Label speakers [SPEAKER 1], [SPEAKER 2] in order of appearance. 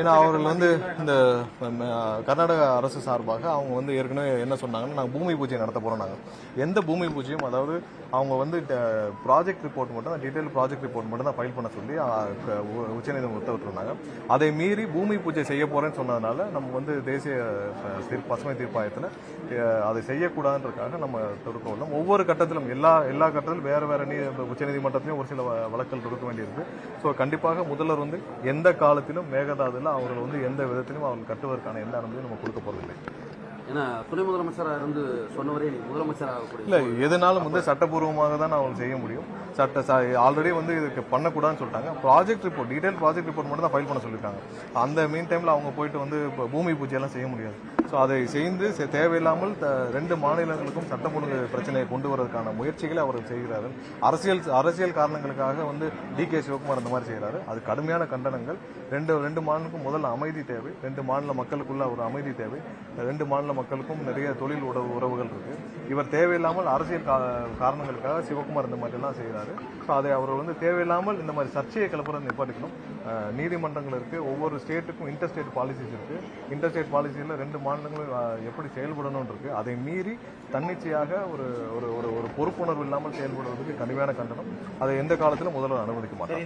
[SPEAKER 1] ஏன்னா அவர்கள் இந்த கர்நாடக அரசு சார்பாக அவங்க ஏற்கனவே என்ன சொன்னாங்கன்னா, நாங்கள் பூமி பூஜை நடத்த போறோம். நாங்கள் எந்த பூமி பூஜையும், அதாவது அவங்க ப்ராஜெக்ட் ரிப்போர்ட் மட்டும், டீடைல் ப்ராஜெக்ட் ரிப்போர்ட் மட்டும் தான் ஃபைல் பண்ண சொல்லி உச்சநீதிமன்றம் உத்தரவிட்டிருந்தாங்க. அதை மீறி பூமி பூஜை செய்ய போறேன்னு சொன்னதுனால நம்ம தேசிய பசுமை தீர்ப்பாயத்தில் அதை செய்யக்கூடாதுன்றதுக்காக நம்ம தொடுக்க உள்ளோம். ஒவ்வொரு கட்டத்திலும் எல்லா கட்டத்திலும் வேற வேற உச்சநீதிமன்றத்திலும் ஒரு சில வழக்கல் தொடுக்க வேண்டியிருக்கு. ஸோ கண்டிப்பாக முதல்வர் எந்த காலத்திலும் மேகதாதுல அவர்கள் எந்த விதத்திலும் அவர்கள் கட்டுவதற்கான எந்த அனுமதியும் நம்ம கொடுக்க போறதில்லை.
[SPEAKER 2] ஏன்னா துணை முதலமைச்சராக இருந்து சொன்னவரே முதலமைச்சராக
[SPEAKER 1] இல்ல, எதனாலும் சட்டப்பூர்வமாக தான் அவங்க செய்ய முடியும். ஆல்ரெடி இதுக்கு பண்ணக்கூடாதுன்னு சொல்லிட்டாங்க. Project report, detail project report மட்டும் தான் ஃபைல் பண்ண சொல்லியிருக்காங்க. அந்த மீன் டைம்ல அவங்க போயிட்டு பூமி பூஜையெல்லாம் செய்ய முடியாது. ஸோ அதை செய்து தேவையில்லாமல் 2 மாநிலங்களுக்கும் சட்டம் ஒழுங்கு பிரச்சனையை கொண்டு வரதுக்கான முயற்சிகளை அவர் செய்கிறார்கள். அரசியல் காரணங்களுக்காக DK சிவகுமார் அந்த மாதிரி செய்கிறாரு. அது கடுமையான கண்டனங்கள். 2 மாநிலங்களுக்கும் முதல்ல அமைதி தேவை. 2 மாநில மக்களுக்குள்ள ஒரு அமைதி தேவை. 2 மாநில மக்களுக்கும் நிறைய தொழில் உறவுகள் இருக்கு. இவர் தேவையில்லாமல் அரசியல் காரணங்களுக்காக சிவகுமார் இந்த மாதிரி எல்லாம் செய்கிறாரு. அதை அவர் தேவையில்லாமல் இந்த மாதிரி சர்ச்சையை கிளப்புறது நிப்பாட்டிக்கணும். நீதிமன்றங்கள் இருக்கு. ஒவ்வொரு ஸ்டேட்டுக்கும் இன்டர்ஸ்டேட் பாலிசிஸ் இருக்கு. இன்டர்ஸ்டேட் பாலிசியில் 2 மாநிலங்களும் எப்படி செயல்படணும் இருக்கு. அதை மீறி தன்னிச்சையாக ஒரு பொறுப்புணர்வு இல்லாமல் செயல்படுவதற்கு கடுமையான கண்டனம். அதை எந்த காலத்திலும் முதல்வர் அனுமதிக்க மாட்டார்.